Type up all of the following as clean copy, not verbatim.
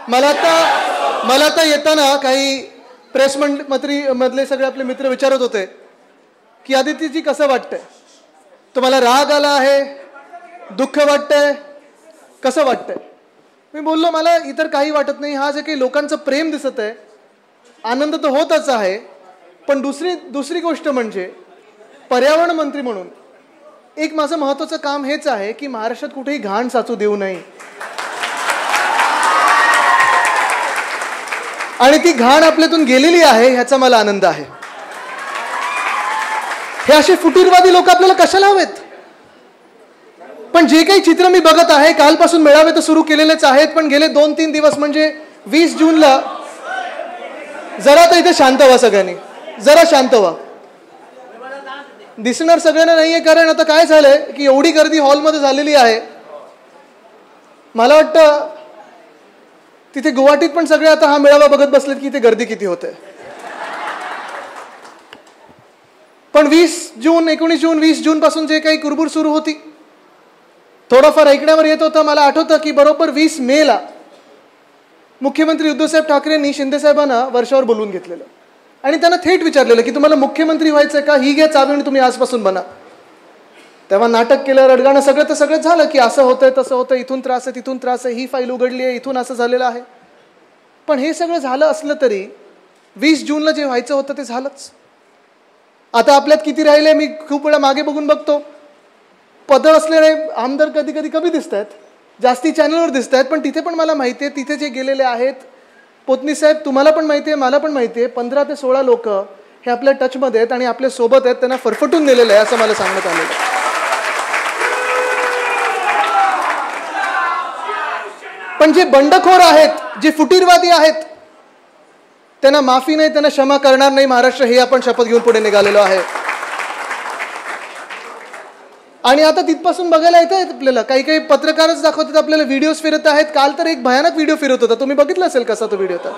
मला आता येताना काही प्रेस मंत्री मधले सगळे आपले मित्र विचारत होते की आदित्यजी कसं वाटतंय, तुम्हाला राग आला आहे, दुःख वाटतंय, कसं वाटतंय? मी बोललो मला इतर काही वाटत नाही, हा जे काही लोकांचं प्रेम दिसत आहे आनंद तर होतच आहे, पण दुसरी गोष्ट म्हणजे पर्यावरण मंत्री म्हणून एक माझं महत्त्वाचं काम हेच आहे की महाराष्ट्रात कुठेही घाण साचू देऊ नये आणि ती घाण आपल्यातून गेलेली आहे ह्याचा मला आनंद आहे. हे असे फुटीरवादी लोक आपल्याला कशाला हवेत? पण जे काही चित्र मी बघत आहे, कालपासून मेळावे तर सुरू केलेलेच आहेत, पण गेले 2-3 दिवस म्हणजे 20 जूनला जरा तर इथे शांत व्हा, सगळ्यांनी जरा शांत व्हा. दिसणार सगळ्यांना नाहीये, कारण आता काय झालंय की एवढी गर्दी हॉलमध्ये झालेली आहे. मला वाटतं तिथे गुवाहाटीत पण सगळे आता हा मेळावा बघत बसलेत की इथे गर्दी किती होते. पण 19 जून 20 जून पासून जे काही कुरबुर सुरू होती, थोडंफार ऐकण्यावर येत होतं. मला आठवतं की बरोबर 20 मेला मुख्यमंत्री उद्धवसाहेब ठाकरेंनी शिंदेसाहेबांना वर्षावर बोलवून घेतलेलं आणि त्यांना थेट विचारलेलं की तुम्हाला मुख्यमंत्री व्हायचंय का, ही घ्या चावी आणि तुम्ही आजपासून बना. तेव्हा नाटक केलं, रडगाणं सगळं झालं की असं होतंय तसं होतंय, इथून त्रास आहे तिथून त्रास आहे, ही फाईल उघडली आहे, इथून असं झालेलं आहे. पण हे सगळं झालं असलं तरी 20 जूनला जे व्हायचं होतं ते झालंच. आता आपल्यात किती राहिले, मी खूप वेळा मागे बघून बघतो, पदर असलेले आमदार कधी कधी कमी दिसत आहेत, जास्ती चॅनलवर दिसत आहेत, पण तिथे पण मला माहिती आहे तिथे जे गेलेले आहेत, पोतनी साहेब तुम्हाला पण माहिती आहे, मला पण माहिती आहे, 15 ते 16 लोक हे आपल्या टचमध्ये आहेत आणि आपल्या सोबत आहेत, त्यांना फरफटून नेलेलं आहे असं मला सांगण्यात आलेलं आहे. पण जे बंडखोर आहेत, जे फुटीरवादी आहेत, त्यांना माफी नाही, त्यांना क्षमा करणार नाही महाराष्ट्र, हे आपण शपथ घेऊन पुढे निघालेलो आहे. आणि आता तिथपासून बघायला येत आहेत आपल्याला काही पत्रकारच दाखवतात आपल्याला, व्हिडिओज फिरत आहेत. काल तर एक भयानक व्हिडिओ फिरत होता, तुम्ही बघितला असेल कसा तो व्हिडिओ होता.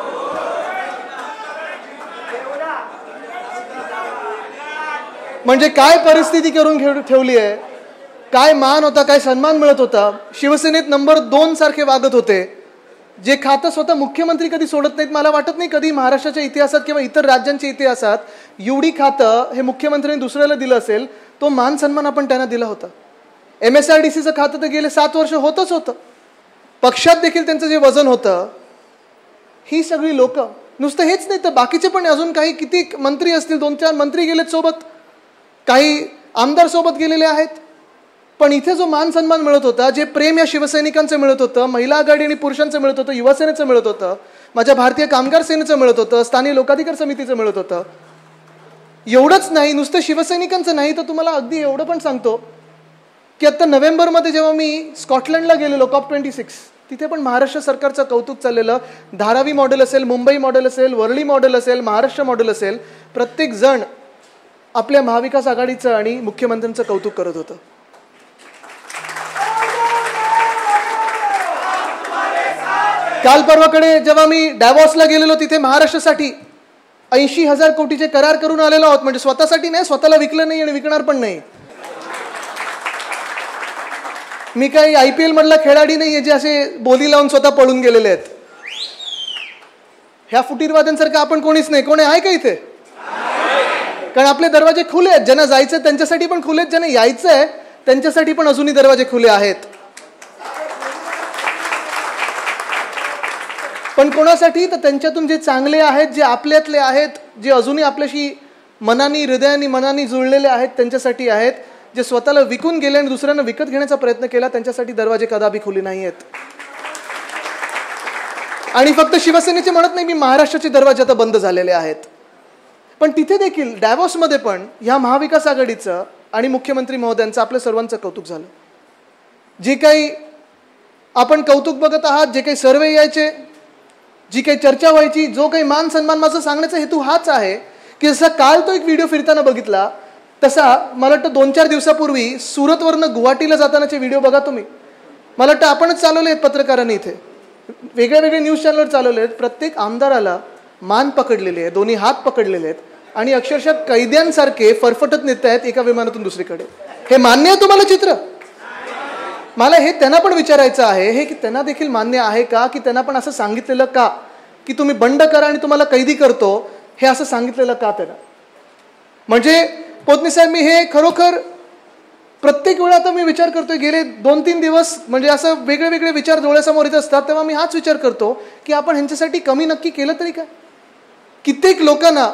म्हणजे काय परिस्थिती करून ठेवली आहे, काय मान होता, काय सन्मान मिळत होता. शिवसेनेत नंबर 2 सारखे वागत होते. जे खातं स्वतः मुख्यमंत्री कधी सोडत नाहीत. मला वाटत नाही कधी महाराष्ट्राच्या इतिहासात किंवा इतर राज्यांच्या इतिहासात एवढी खातं हे मुख्यमंत्र्यांनी दुसऱ्याला दिलं असेल. तो मान सन्मान आपण त्यांना दिला होता. MSRDCचं खातं तर गेले 7 वर्ष होतच होतं. पक्षात देखील त्यांचं जे वजन होतं, ही सगळी लोक, नुसतं हेच नाही तर बाकीचे पण अजून काही किती मंत्री असतील, 2-4 मंत्री गेलेत सोबत, काही आमदार सोबत गेलेले आहेत. पण इथे जो मान सन्मान मिळत होता, जे प्रेम या शिवसैनिकांचं मिळत होतं, महिला आघाडी आणि पुरुषांचं मिळत होतं, युवासेनेचं मिळत होतं, माझ्या भारतीय कामगार सेनेचं मिळत होतं, स्थानिक लोकाधिकार समितीचं मिळत होतं. एवढंच नाही, नुसतं शिवसैनिकांचं नाही तर तुम्हाला अगदी एवढं पण सांगतो की आता नोव्हेंबरमध्ये जेव्हा मी स्कॉटलंडला गेलेलो COP26, तिथे पण महाराष्ट्र सरकारचं कौतुक चाललेलं. धारावी मॉडेल असेल, मुंबई मॉडेल असेल, वरळी मॉडेल असेल, महाराष्ट्र मॉडेल असेल, प्रत्येक जण आपल्या महाविकास आघाडीचं आणि मुख्यमंत्र्यांचं कौतुक करत होतं. काल परवाकडे जेव्हा मी डॅवॉसला गेलेलो, तिथे महाराष्ट्रासाठी 80,000 कोटीचे करार करून आलेलो आहोत. म्हणजे स्वतःसाठी नाही, स्वतःला विकलं नाही आणि विकणार पण नाही. मी काही IPL मधला खेळाडी नाहीये जे असे बोली लावून स्वतः पळून गेलेले आहेत. ह्या फुटीरवाद्यांसारखं आपण कोणीच नाही. कोणी आहे का इथे? कारण आपले दरवाजे खुले आहेत. ज्यांना जायचं त्यांच्यासाठी पण खुले आहेत, ज्यांना यायचंय त्यांच्यासाठी पण अजूनही दरवाजे खुले आहेत. पण कोणासाठी? तर त्यांच्यातून जे चांगले आहेत, जे आपल्यातले आहेत, जे अजूनही आपल्याशी मनानी, हृदयानी, मनानी जुळलेले आहेत, त्यांच्यासाठी आहेत. जे स्वतःला विकून गेले आणि दुसऱ्यांना विकत घेण्याचा प्रयत्न केला, त्यांच्यासाठी दरवाजे कदापि खुले नाही आहेत. आणि फक्त शिवसेनेचे म्हणत नाही मी, महाराष्ट्राचे दरवाजे आता बंद झालेले आहेत. पण तिथे देखील डॅवॉसमध्ये पण ह्या महाविकास आघाडीचं आणि मुख्यमंत्री महोदयांचं आपल्या सर्वांचं कौतुक झालं. जे काही आपण कौतुक बघत आहात, जे काही सर्वे यायचे, जी काही चर्चा व्हायची, जो काही मान सन्मान, माझा सांगण्याचा हेतू हाच आहे की जसा काल तो एक व्हिडिओ फिरताना बघितला, तसा मला वाटतं 2-4 दिवसापूर्वी सुरतवरनं गुवाहाटीला जातानाचे व्हिडिओ बघा तुम्ही. मला वाटतं आपणच चालवले आहेत पत्रकारांनी, इथे वेगळे न्यूज चॅनलवर चालवले आहेत. प्रत्येक आमदाराला मान पकडलेले आहे, दोन्ही हात पकडलेले आहेत आणि अक्षरशः कैद्यांसारखे फरफटत नेत आहेत एका विमानातून दुसरीकडे. हे मान्य आहे तुम्हाला चित्र? मला हे त्यांना पण विचारायचं आहे, हे की त्यांना देखील मान्य आहे का, की त्यांना पण असं सांगितलेलं का की तुम्ही बंड करा आणि तुम्हाला कैदी करतो, हे असं सांगितलेलं का त्यांना? म्हणजे पोतनी साहेब, मी हे खरोखर प्रत्येक वेळा आता मी विचार करतोय, गेले 2-3 दिवस म्हणजे असं वेगळे वेगळे विचार डोळ्यासमोर येत असतात, तेव्हा मी हाच विचार करतो की आपण ह्यांच्यासाठी कमी नक्की केलं तरी काय? कित्येक लोकांना,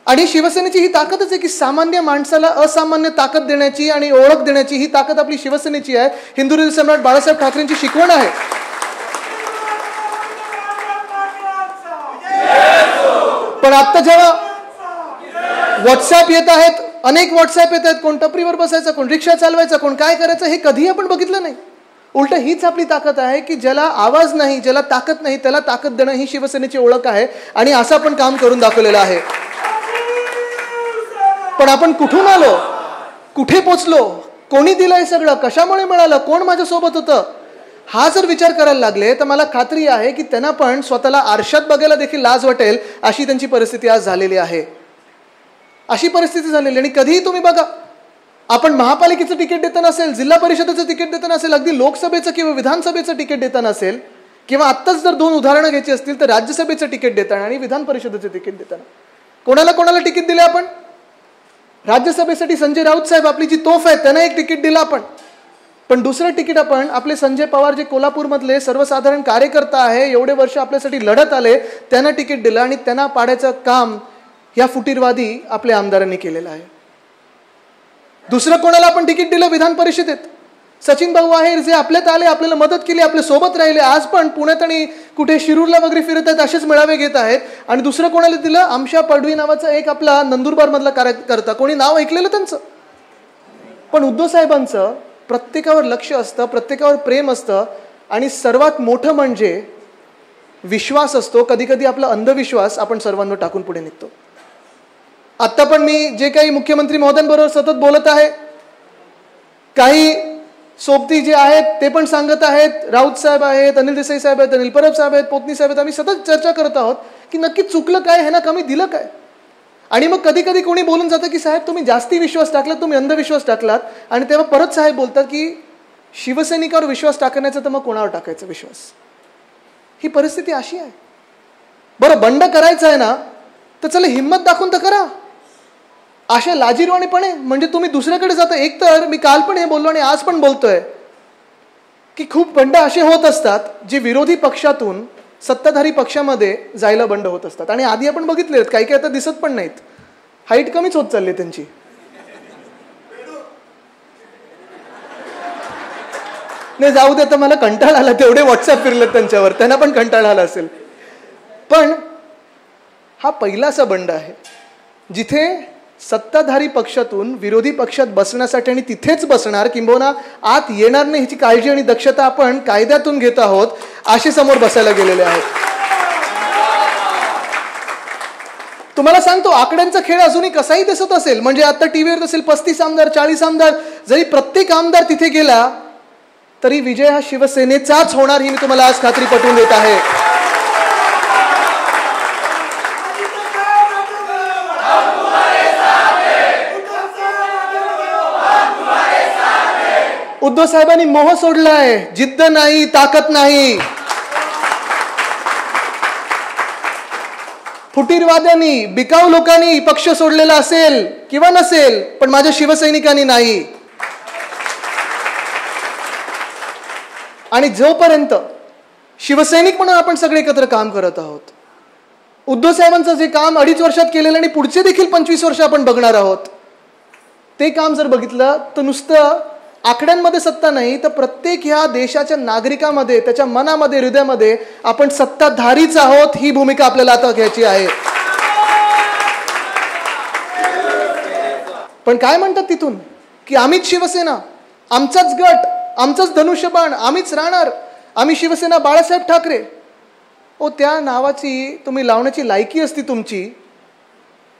आणि शिवसेनेची ही ताकदच आहे की सामान्य माणसाला असामान्य ताकद देण्याची आणि ओळख देण्याची ही ताकद आपली शिवसेनेची आहे. हिंदुत्व सम्राट बाळासाहेब ठाकरेंची शिकवण आहे. पण आता जेव्हा व्हॉट्सअप येत आहेत, अनेक व्हॉट्सअप येत आहेत, कोण टपरीवर बसायचं, कोण रिक्षा चालवायचं, कोण काय करायचं, हे कधीही आपण बघितलं नाही. उलट हीच आपली ताकद आहे की ज्याला आवाज नाही, ज्याला ताकद नाही, त्याला ताकद देणं ही शिवसेनेची ओळख आहे. आणि असं आपण काम करून दाखवलेलं आहे. पण आपण कुठून आलो, कुठे पोचलो, कोणी दिलं हे सगळं, कशामुळे मिळालं, कोण माझ्यासोबत होतं, हा जर विचार करायला लागले तर मला खात्री आहे की त्यांना पण स्वतःला आरशात बघायला देखील लाज वाटेल, अशी त्यांची परिस्थिती आज झालेली आहे. अशी परिस्थिती झालेली. आणि कधीही तुम्ही बघा, आपण महापालिकेचं तिकीट देताना असेल, जिल्हा परिषदेचं तिकीट देताना असेल, अगदी लोकसभेचं किंवा विधानसभेचं तिकीट देताना असेल, किंवा आत्ताच जर 2 उदाहरणं घ्यायची असतील तर राज्यसभेचं तिकीट देताना आणि विधान परिषदेचं तिकीट देताना कोणाला कोणाला तिकीट दिले आपण? राज्यसभेसाठी संजय राऊत साहेब, आपली जी तोफ आहे, त्यांना एक तिकीट दिलं आपण. पण दुसरं तिकीट आपण आपले संजय पवार, जे कोल्हापूरमधले सर्वसाधारण कार्यकर्ता आहे, एवढे वर्ष आपल्यासाठी लढत आले, त्यांना तिकीट दिलं आणि त्यांना पाडायचं काम या फुटीरवादी आपल्या आमदारांनी केलेलं आहे. दुसरं कोणाला आपण तिकीट दिलं विधान परिषदेत? सचिन भाऊ आहेर, जे आपल्यात आले, आपल्याला मदत केली, आपल्या सोबत राहिले, आज पण पुण्यात आणि कुठे शिरूरला वगैरे फिरत आहेत, असेच मेळावे घेत आहेत. आणि दुसरं कोणाला दिलं? आमशा पडवी नावाचा एक आपला नंदुरबार मधला कार्यकर्ता, कोणी नाव ऐकलेलं त्यांचं? पण उद्धव साहेबांचं प्रत्येकावर लक्ष असतं, प्रत्येकावर प्रेम असतं, आणि सर्वात मोठं म्हणजे विश्वास असतो. कधी कधी आपला अंधविश्वास आपण सर्वांवर टाकून पुढे निघतो. आता पण मी जे काही मुख्यमंत्री महोदयांबरोबर सतत बोलत आहे, काही सोबती जे आहेत ते पण सांगत आहेत, राऊत साहेब आहेत, अनिल देसाई साहेब आहेत, अनिल परब साहेब आहेत, पोतनी साहेब आहेत, आम्ही सतत चर्चा करत आहोत की नक्की चुकलं काय, ह्यांना कमी दिलं काय. आणि मग कधी कधी कोणी बोलून जातं की साहेब तुम्ही जास्ती विश्वास टाकलात, तुम्ही अंधविश्वास टाकलात. आणि तेव्हा परत साहेब बोलतात की शिवसैनिकावर विश्वास टाकण्याचा तर मग कोणावर टाकायचा विश्वास? ही परिस्थिती अशी आहे. बरं, बंड करायचं आहे ना, तर चला हिंमत दाखवून तर करा. अशा लाजिरवाणीपणे म्हणजे तुम्ही दुसऱ्याकडे जाता. एक तर मी काल पण हे बोललो आणि आज पण बोलतोय की खूप बंड असे होत असतात जे विरोधी पक्षातून सत्ताधारी पक्षामध्ये जायला बंड होत असतात. आणि आधी आपण बघितले, काही काही आता दिसत पण नाहीत, हाईट कमीच होत चालली त्यांची. नाही जाऊ दे, तर मला कंटाळा आला, तेवढे व्हॉट्सअप फिरलेत त्यांच्यावर, त्यांना पण कंटाळा आला असेल. पण हा पहिलासा बंड आहे जिथे सत्ताधारी पक्षातून विरोधी पक्षात बसण्यासाठी आणि तिथेच बसणार, किंबहुना आत येणार नाही ह्याची काळजी आणि दक्षता आपण कायद्यातून घेत आहोत, असे समोर बसायला गेलेले आहेत. तुम्हाला सांगतो, आकड्यांचा खेळ अजूनही कसाही दिसत असेल, म्हणजे आता टीव्हीवर असेल 35 आमदार 40 आमदार, जरी प्रत्येक आमदार तिथे गेला तरी विजय हा शिवसेनेचाच होणार, ही मी तुम्हाला आज खात्री पटवून देत आहे. उद्धव साहेबांनी मोह सोडलाय, जिद्द नाही, ताकद नाही. फुटीरवाद्यांनी, बिकाऊ लोकांनी पक्ष सोडलेला असेल किंवा नसेल, पण माझ्या शिवसैनिकांनी नाही. आणि जोपर्यंत शिवसैनिक म्हणून आपण सगळे एकत्र काम करत आहोत, उद्धव साहेबांचं जे काम 2.5 वर्षात केलेलं आणि पुढचे देखील 25 वर्ष आपण बघणार आहोत, ते काम जर बघितलं तर नुसतं आकड्यांमध्ये सत्ता नाही, तर प्रत्येक ह्या देशाच्या नागरिकामध्ये, त्याच्या मनामध्ये, हृदयामध्ये आपण सत्ताधारीच आहोत, ही भूमिका आपल्याला आता घ्यायची आहे. पण काय म्हणतात तिथून की आम्हीच शिवसेना, आमचाच गट, आमचाच धनुष्यबाण, आम्हीच राहणार, आम्ही शिवसेना बाळासाहेब ठाकरे. ओ, त्या नावाची तुम्ही लावण्याची लायकी असती तुमची,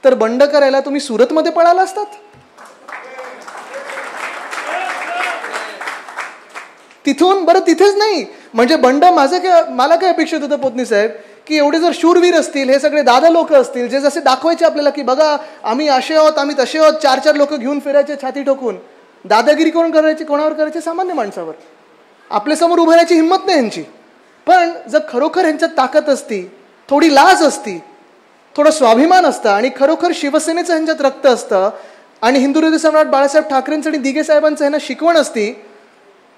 तर बंड करायला तुम्ही सुरतमध्ये पळाला असतात. तिथून बरं तिथेच नाही, म्हणजे बंड मला काय अपेक्षित होतं पोतनी साहेब, की एवढे जर शूरवीर असतील, हे सगळे दादा लोक असतील, जे जसे दाखवायचे आपल्याला की बघा आम्ही असे आहोत, आम्ही तसे आहोत, 4-4 लोक घेऊन फिरायचे छाती ठोकून, दादागिरी कोण करायची, कोणावर करायचे? सामान्य माणसावर. आपल्यासमोर उभं राहायची हिंमत नाही यांची. पण जर खरोखर यांच्यात ताकद असती, थोडी लाज असती, थोडा स्वाभिमान असता आणि खरोखर शिवसेनेचं ह्यांच्यात रक्त असतं आणि हिंदू हृदय सम्राट बाळासाहेब ठाकरेंचं आणि दिघे साहेबांचं ह्यांना शिकवण असती,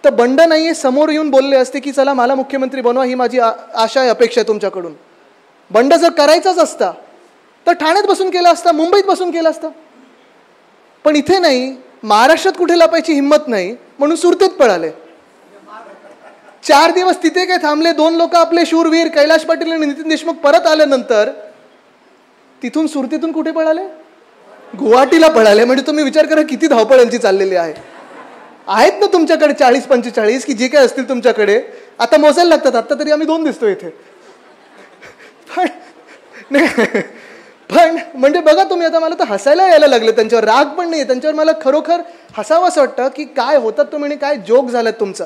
तर बंड नाहीये समोर येऊन बोलले असते की चला मला मुख्यमंत्री बनवा, ही माझी आशा आहे, अपेक्षा आहे तुमच्याकडून. बंड जर करायचाच असता तर ठाण्यात बसून केला असता, मुंबईत बसून केला असता. पण इथे नाही, महाराष्ट्रात कुठे लपायची हिंमत नाही म्हणून सुरतेत पळाले. 4 दिवस तिथे काय थांबले. 2 लोक आपले शूरवीर कैलाश पाटील आणि नितीन देशमुख परत आल्यानंतर तिथून सुरतेतून कुठे पळाले? गुवाहाटीला पळाले. म्हणजे तुम्ही विचार करा किती धावपळ यांची चाललेली आहे. आहेत ना तुमच्याकडे 40-45 की जे काय असतील तुमच्याकडे, आता मोजायला लागतात. आता तरी आम्ही 2 दिसतो इथे. पण म्हणजे बघा तुम्ही, आता मला तर हसायला यायला लागलं. त्यांच्यावर राग पण नाही, त्यांच्यावर मला खरोखर हसावं असं वाटतं की काय होतात तुम्ही, काय जोक झालात तुमचा.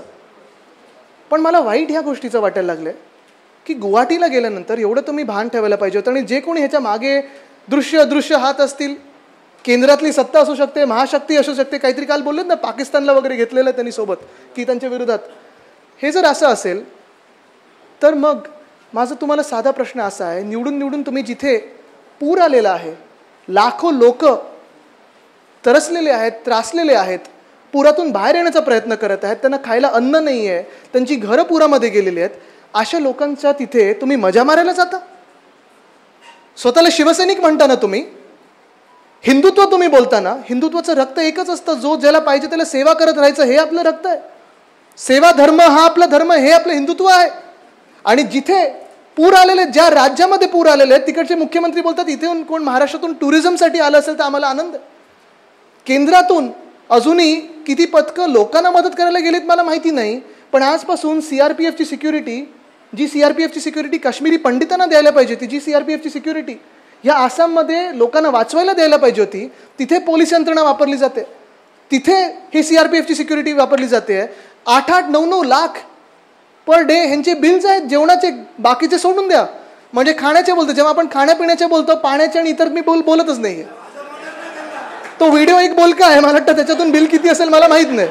पण मला वाईट ह्या गोष्टीचं वाटायला लागलंय की गुवाहाटीला गेल्यानंतर एवढं तुम्ही भान ठेवायला पाहिजे होतं. आणि जे कोणी ह्याच्या मागे दृश्य अदृश्य हात असतील, केंद्रातली सत्ता असू शकते, महाशक्ती असू शकते, काहीतरी काल बोललेत ना पाकिस्तानला वगैरे घेतलेलं त्यांनी सोबत की त्यांच्या विरोधात, हे जर असं असेल तर मग माझा तुम्हाला साधा प्रश्न असा आहे, निवडून तुम्ही जिथे पूर आलेला आहे, लाखो लोक तरसलेले आहेत, त्रासलेले आहेत, पुरातून बाहेर येण्याचा प्रयत्न करत आहेत, त्यांना खायला अन्न नाही आहे, त्यांची घरं पुरामध्ये गेलेली आहेत, अशा लोकांच्या तिथे तुम्ही मजा मारायला जाता. स्वतःला शिवसैनिक म्हणताना तुम्ही, हिंदुत्व तुम्ही बोलताना, हिंदुत्वाचं रक्त एकच असतं, जो ज्याला पाहिजे त्याला सेवा करत राहायचं, हे आपलं रक्त आहे. सेवा धर्म हा आपला धर्म, हे आपलं हिंदुत्व आहे. आणि जिथे पूर आलेले, ज्या राज्यामध्ये पूर आलेले आहेत, तिकडचे मुख्यमंत्री बोलतात इथे कोण महाराष्ट्रातून टुरिझमसाठी आलं असेल तर आम्हाला आनंद. केंद्रातून अजूनही किती पथकं लोकांना मदत करायला गेलीत मला माहिती नाही, पण आजपासून सीआरपीएफची सिक्युरिटी, जी सीआरपीएफची सिक्युरिटी काश्मीरी पंडितांना द्यायला पाहिजे होती, जी सीआरपीएफची सिक्युरिटी या आसाममध्ये लोकांना वाचवायला द्यायला पाहिजे होती, तिथे पोलीस यंत्रणा वापरली जाते, तिथे ही सीआरपीएफची सिक्युरिटी वापरली जाते. 8-8, 9-9 लाख पर डे ह्यांचे बिल्स आहेत जेवणाचे, बाकीचे सोडून द्या. म्हणजे खाण्याचे बोलतो, जेव्हा आपण खाण्यापिण्याचे बोलतो, पाण्याचे आणि इतर मी बोलतच नाहीये. तो व्हिडिओ एक बोलका आहे, मला वाटतं त्याच्यातून बिल किती असेल मला माहित नाही.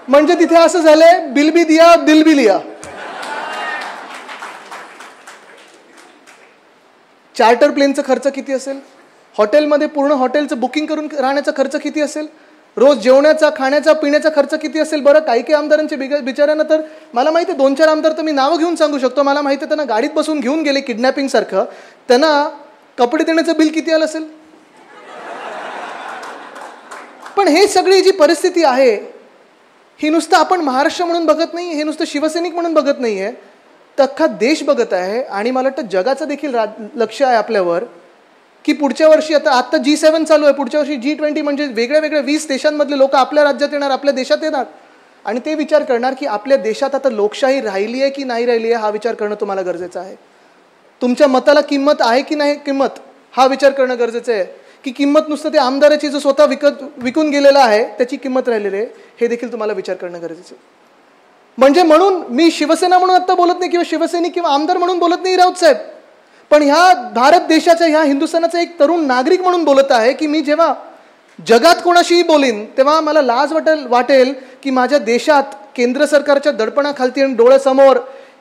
म्हणजे तिथे असं झालंय, बिल बी दिया दिल बी लिया. चार्टर प्लेनचा खर्च किती असेल, हॉटेलमध्ये पूर्ण हॉटेलचं बुकिंग करून राहण्याचा खर्च किती असेल, रोज जेवण्याचा, खाण्याचा, पिण्याचा खर्च किती असेल. बरं, काही आमदारांचे बिचाऱ्यांना तर मला माहिती आहे, 2-4 आमदार तर मी नावं घेऊन सांगू शकतो, मला माहिती आहे, त्यांना गाडीत बसून घेऊन गेले किडनॅपिंग सारखं, त्यांना कपडे देण्याचं बिल किती आलं असेल. पण हे सगळी जी परिस्थिती आहे, ही नुसतं आपण महाराष्ट्र म्हणून बघत नाही, हे नुसतं शिवसैनिक म्हणून बघत नाहीये, तर अख्खा देश बघत आहे. आणि मला वाटतं जगाचं देखील लक्ष आहे आपल्यावर की पुढच्या वर्षी, आता G7 चालू आहे, पुढच्या वर्षी G20, म्हणजे वेगळ्या 20 देशांमधले लोक आपल्या राज्यात येणार, आपल्या देशात येणार आणि ते विचार करणार की आपल्या देशात आता लोकशाही राहिली आहे की नाही राहिली आहे, हा विचार करणं तुम्हाला गरजेचं आहे. तुमच्या मताला किंमत आहे की नाही किंमत, हा विचार करणं गरजेचं आहे. की किंमत नुसतं ते आमदाराची जो स्वतः विकून गेलेला आहे त्याची किंमत राहिलेली आहे, हे देखील तुम्हाला विचार करणं गरजेचं आहे. म्हणजे म्हणून मी शिवसेना म्हणून आता बोलत नाही किंवा शिवसैनिक किंवा आमदार म्हणून बोलत नाही राऊत साहेब, पण ह्या भारत देशाच्या, ह्या हिंदुस्थानाचा एक तरुण नागरिक म्हणून बोलत आहे की मी जेव्हा जगात कोणाशीही बोलीन तेव्हा मला लाज वाटेल की माझ्या देशात केंद्र सरकारच्या दडपणाखालती आणि डोळ्यासमोर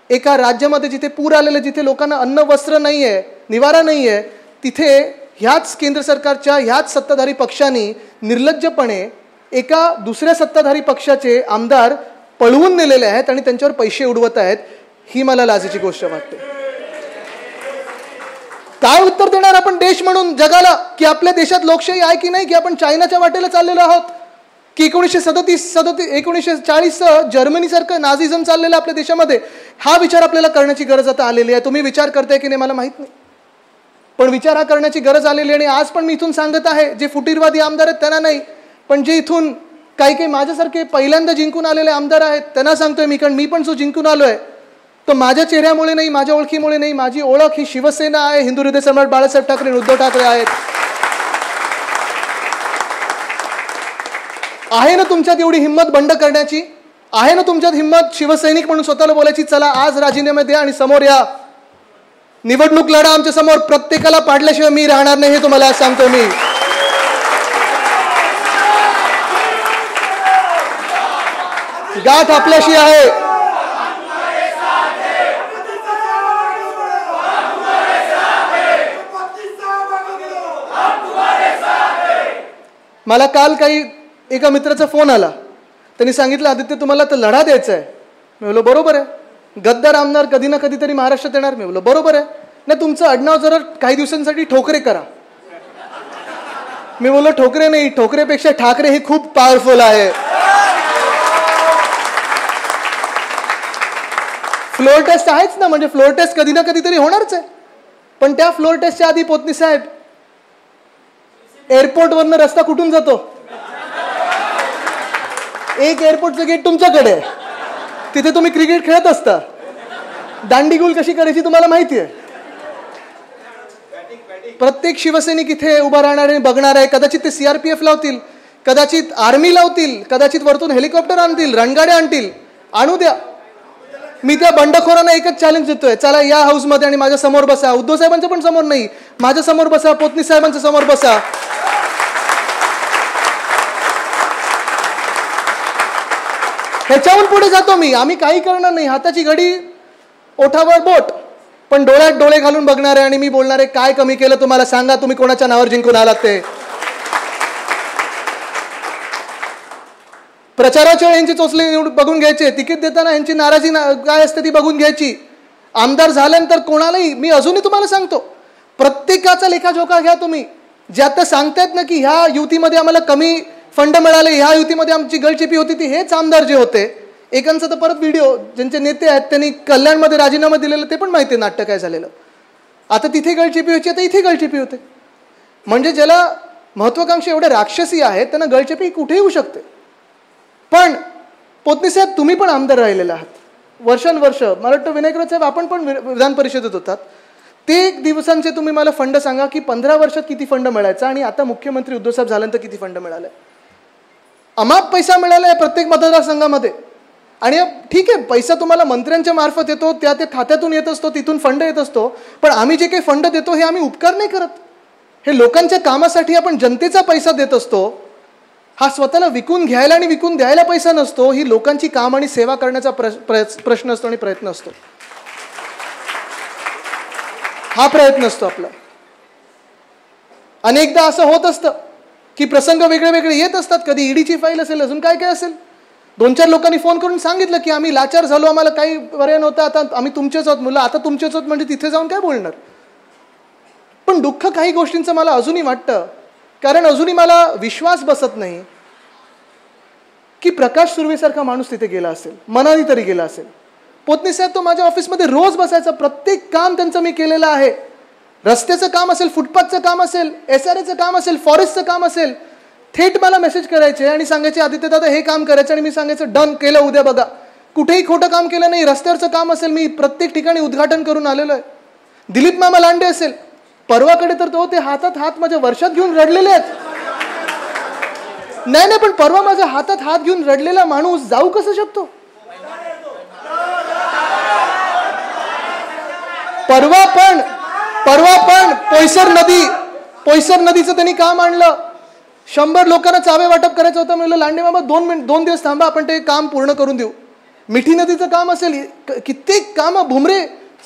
एका राज्यामध्ये जिथे पूर आलेलं, जिथे लोकांना अन्न वस्त्र नाही आहे, निवारा नाही आहे, तिथे ह्याच केंद्र सरकारच्या ह्याच सत्ताधारी पक्षांनी निर्लज्जपणे एका दुसऱ्या सत्ताधारी पक्षाचे आमदार पळवून नेलेले आहेत आणि त्यांच्यावर पैसे उडवत आहेत. ही मला लाजेची गोष्ट वाटते. काय उत्तर देणार आपण देश म्हणून जगाला की आपल्या देशात लोकशाही आहे की नाही, की आपण चायनाच्या वाटेला चाललेलो आहोत, की 1940 जर्मनीसारखं नाझिझम चाललेलं आपल्या देशामध्ये, हा विचार आपल्याला करण्याची गरज आता आलेली आहे. तुम्ही विचार करताय की नाही मला माहित नाही, पण विचार हा करण्याची गरज आलेली आहे. आणि आज पण मी इथून सांगत आहे, जे फुटीरवादी आमदार आहेत त्यांना नाही, पण जे इथून काही माझ्यासारखे पहिल्यांदा जिंकून आलेले आमदार आहेत त्यांना सांगतोय मी, कारण मी पण जो जिंकून आलोय तो माझ्या चेहऱ्यामुळे नाही, माझ्या ओळखीमुळे नाही, माझी ओळख ही शिवसेना आहे, हिंदू हृदय सम्राट बाळासाहेब ठाकरे, उद्धव ठाकरे आहेत. आहे ना तुमच्यात एवढी हिंमत बंड करण्याची, आहे ना तुमच्यात हिंमत शिवसैनिक म्हणून स्वतःला बोलायची, चला आज राजीनामे द्या आणि समोर या, निवडणूक लढा आमच्या समोर, प्रत्येकाला पाडल्याशिवाय मी राहणार नाही, हे तुम्हाला आज सांगतो मी. गाठ आपल्याशी आहे. मला काल काही एका मित्राचा फोन आला. त्यांनी सांगितलं, आदित्य तुम्हाला तर लढा द्यायचा आहे. मी बोललो बरोबर आहे. गद्दार आमदार कधी ना कधीतरी महाराष्ट्रात येणार. मी बोललो बरोबर आहे. नाही तुमचं आडनाव जरा काही दिवसांसाठी ठोकरे करा. मी बोललो ठोकरे नाही, ठोकरेपेक्षा ठाकरे हे खूप पॉवरफुल आहे. फ्लोअर टेस्ट आहेच ना, म्हणजे फ्लोअर टेस्ट कधी ना कधीतरी होणारच आहे. पण त्या फ्लोअर टेस्टच्या आधी पोतनी साहेब, एअरपोर्टवरनं रस्ता कुठून जातो? एक एअरपोर्टचं गेट तुमच्याकडे आहे. तिथे तुम्ही क्रिकेट खेळत असता. दांडीगुल कशी करायची तुम्हाला माहिती आहे. प्रत्येक शिवसैनिक इथे उभा राहणार आहे, बघणार आहे. कदाचित ते सीआरपीएफ लावतील, कदाचित आर्मी लावतील, कदाचित वरतून हेलिकॉप्टर आणतील, रणगाड्या आणतील. आणू द्या. मी त्या बंडखोरांना एकच चॅलेंज देतोय, चला या हाऊसमध्ये आणि माझ्या समोर बसा. उद्धव साहेबांच्या पण समोर नाही, माझ्या समोर बसा, पोतनी साहेबांच्या समोर बसा. ह्याच्याहून पुढे जातो मी. आम्ही काही करणार नाही. हाताची घडी, ओठावर बोट, पण डोळ्यात डोळे घालून बघणार आहे आणि मी बोलणार आहे, काय कमी केलं तुम्हाला सांगा, तुम्ही कोणाच्या नावावर जिंकून आलात ते. प्रचाराच्या वेळी यांचे चोचले बघून घ्यायचे, तिकीट देताना यांची नाराजी काय असते ती बघून घ्यायची. आमदार झाल्यानंतर कोणालाही, मी अजूनही तुम्हाला सांगतो, प्रत्येकाचा लेखाजोखा घ्या तुम्ही. जे आता सांगतायत ना की ह्या युतीमध्ये आम्हाला कमी फंड मिळाले, ह्या युतीमध्ये आमची गळचेपी होती, ती हेच आमदार जे होते. एकांचा तर परत व्हिडिओ, ज्यांचे नेते आहेत त्यांनी कल्याणमध्ये राजीनामा दिलेलं ते पण माहिती आहे नाट्य काय झालेलं. आता तिथे गळचेपी व्हायची, आता इथे गळचेपी होते. म्हणजे ज्याला महत्वाकांक्षी एवढे राक्षसी आहेत त्यांना गळचेपी कुठेही होऊ शकते. पण पोतनी साहेब तुम्ही पण आमदार राहिलेले आहात वर्षानुवर्ष. मला वाटतं विनायकराव साहेब आपण पण विधान परिषदेत होतात. ते दिवसांचे तुम्ही मला फंड सांगा की 15 वर्षात किती फंड मिळायचा आणि आता मुख्यमंत्री उद्धव साहेब झाल्यानंतर किती फंड मिळाले. अमाप पैसा मिळाला आहे प्रत्येक मतदारसंघामध्ये. आणि ठीक आहे, पैसा तुम्हाला मंत्र्यांच्या मार्फत येतो, त्या खात्यातून येत असतो, तिथून फंड येत असतो. पण आम्ही जे काही फंड देतो हे आम्ही उपकार नाही करत. हे लोकांच्या कामासाठी आपण जनतेचा पैसा देत असतो. हा स्वतःला विकून घ्यायला आणि विकून द्यायला पैसा नसतो. ही लोकांची काम आणि सेवा करण्याचा प्रश्न असतो आणि प्रयत्न असतो. हा प्रयत्न असतो आपला. अनेकदा असं होत असतं की प्रसंग वेगळे वेगळे येत असतात. कधी ईडीची फाईल असेल, अजून काय काय असेल. 2-4 लोकांनी फोन करून सांगितलं की आम्ही लाचार झालो, आम्हाला काही पर्याय नव्हता, आता आम्ही तुमचेच आहोत. मुलं आता तुमचेच आहोत म्हणजे तिथे जाऊन काय बोलणार. पण दुःख काही गोष्टींचं मला अजूनही वाटतं, कारण अजूनही मला विश्वास बसत नाही की प्रकाश सुर्वेसारखा माणूस तिथे गेला असेल, मनाने तरी गेला असेल. पोतनी साहेब तो माझ्या ऑफिसमध्ये रोज बसायचा. प्रत्येक काम त्यांचं मी केलेलं आहे. रस्त्याचं काम असेल, फुटपाथचं काम असेल, SRAचं काम असेल, फॉरेस्टचं काम असेल, थेट मला मेसेज करायचे आणि सांगायचे आदित्य दादा हे काम करायचं. आणि मी सांगायचं डन, केलं, उद्या बघा. कुठेही खोटं काम केलं नाही. रस्त्यावरचं काम असेल, मी प्रत्येक ठिकाणी उद्घाटन करून आलेलो आहे. दिलीप मामा लांडे असेल, परवाकडे तर तो ते हातात हात माझ्या वर्षात घेऊन रडलेले आहेत. नाही, पण परवा माझ्या हातात हात घेऊन रडलेला माणूस जाऊ कसं शकतो. परवा पण पोयसर नदीचं त्यांनी काम आणलं. 100 लोकांना चावे वाटप करायचं होतं. म्हणलं लांडे बाबा 2 दिवस थांबा, आपण ते काम पूर्ण करून देऊ. मिठी नदीचं काम असेल, कित्येक काम.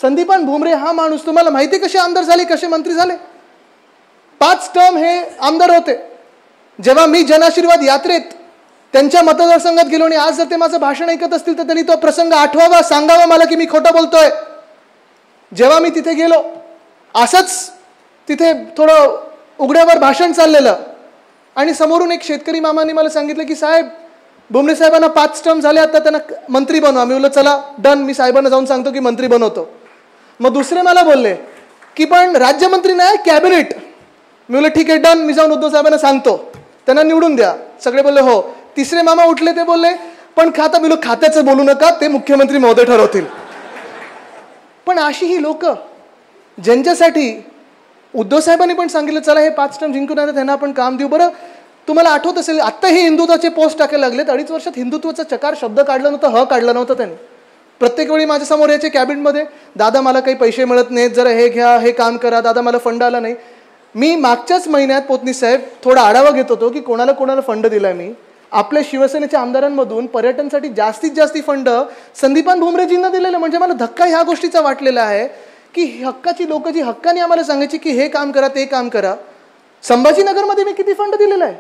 संदीपान भुमरे हा माणूस तुम्हाला माहिती कसे आमदार झाले, कसे मंत्री झाले. 5 टर्म हे आमदार होते. जेव्हा मी जनआशीर्वाद यात्रेत त्यांच्या मतदारसंघात गेलो आणि आज जर ते माझं भाषण ऐकत असतील तर त्यांनी तो प्रसंग आठवावा, सांगावा मला की मी खोटं बोलतोय. जेव्हा मी तिथे गेलो, असंच तिथे थोडं उघड्यावर भाषण चाललेलं आणि समोरून एक शेतकरी मामाने मला सांगितलं की साहेब भुमरे साहेबांना 5 टर्म झाले, आता त्यांना मंत्री बनवा. मी बोललो चला डन, मी साहेबांना जाऊन सांगतो की मंत्री बनवतो. मग दुसरे मला बोलले की पण राज्यमंत्री नाही, कॅबिनेट. मी बोललो ठीक आहे डन, मी जाऊन उद्धव साहेबांना सांगतो, त्यांना निवडून द्या. सगळे बोलले हो. तिसरे मामा उठले, ते बोलले पण खाता. मी खात्याचं बोलू नका, ते मुख्यमंत्री महोदय ठरवतील. पण अशी ही लोक ज्यांच्यासाठी उद्धव साहेबांनी पण सांगितलं चला हे 5 टर्म जिंकून आले, त्यांना आपण काम देऊ. बरं तुम्हाला आठवत असेल आता हे हिंदुत्वाचे पोस्ट टाकायला लागलेत. 2.5 वर्षात हिंदुत्वाचा चकार शब्द काढला नव्हता, ह काढला नव्हता त्यांनी. प्रत्येक वेळी माझ्यासमोर यायचे कॅबिनेटमध्ये, दादा मला काही पैसे मिळत नाहीत, जरा हे घ्या, हे काम करा, दादा मला फंड आला नाही. मी मागच्याच महिन्यात पोतनी साहेब थोडा आढावा घेत होतो की कोणाला फंड दिलाय मी आपल्या शिवसेनेच्या आमदारांमधून पर्यटनसाठी जास्तीत जास्त फंड संदीपान भुमरेजींना दिलेलं. म्हणजे मला धक्का ह्या गोष्टीचा वाटलेला आहे की हक्काची लोक जी हक्काने आम्हाला सांगायची की हे काम करा ते काम करा. संभाजीनगरमध्ये मी किती फंड दिलेला आहे,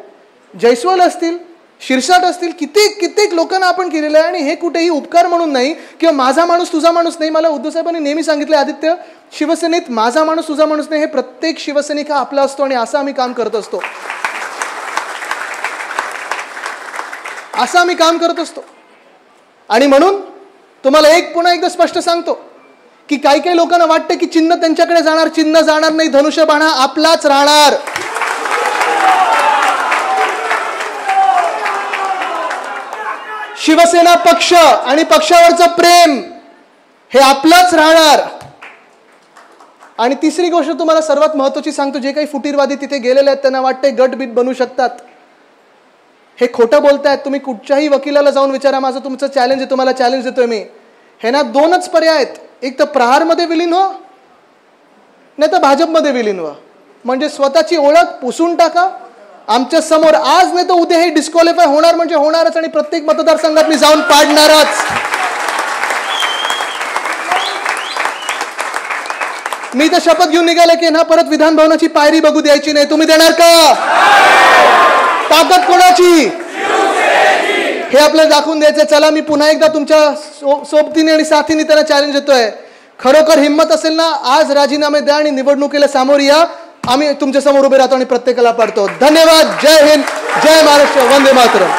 जयस्वाल असतील, शिरसाट असतील, कित्येक लोकांना आपण केलेलं आहे. आणि हे कुठेही उपकार म्हणून नाही किंवा माझा माणूस तुझा माणूस नाही. मला उद्धव साहेबांनी नेहमी सांगितलं, आदित्य, शिवसेनेत माझा माणूस तुझा माणूस नाही, हे प्रत्येक शिवसैनिक हा आपला असतो आणि असं आम्ही काम करत असतो, असं आम्ही काम करत असतो. आणि म्हणून तुम्हाला पुन्हा एकदा स्पष्ट सांगतो की काही लोकांना वाटतं की चिन्ह त्यांच्याकडे जाणार, चिन्ह जाणार नाही, धनुष्यबाण हा आपलाच राहणार. शिवसेना पक्ष आणि पक्षावरचं प्रेम हे आपलंच राहणार. आणि तिसरी गोष्ट तुम्हाला सर्वात महत्त्वाची सांगतो, जे काही फुटीरवादी तिथे गेलेले आहेत त्यांना वाटते गटबीट बनू शकतात, हे खोटं बोलतायत. तुम्ही कुठच्याही वकिलाला जाऊन विचारा, माझं तुमचं चॅलेंज आहे, तुम्हाला चॅलेंज देतोय मी. हे ना दोनच पर्याय आहेत, एक तर प्रहारमध्ये विलीन हो, नाही तर भाजपमध्ये विलीन व्हा. म्हणजे स्वतःची ओळख पुसून टाका आमच्या समोर. आज नाही तर उद्या हे डिस्क्वालिफाय होणार म्हणजे होणारच आणि प्रत्येक मतदारसंघात मी जाऊन पाडणारच. मी तर शपथ घेऊन निघाले की ना परत विधान भवनाची पायरी बघू द्यायची नाही. तुम्ही देणार का? ताकद कोणाची? हे आपल्याला दाखवून द्यायचं. चला, मी पुन्हा एकदा तुमच्या सोबतीने आणि साथीने त्यांना चॅलेंज देतोय. खरोखर हिंमत असेल ना, आज राजीनामे द्या आणि निवडणुकीला सामोर या. आम्ही तुमच्या समोर उभे राहतो आणि प्रत्येकाला पाडतो. धन्यवाद. जय हिंद, जय महाराष्ट्र, वंदे मातरम.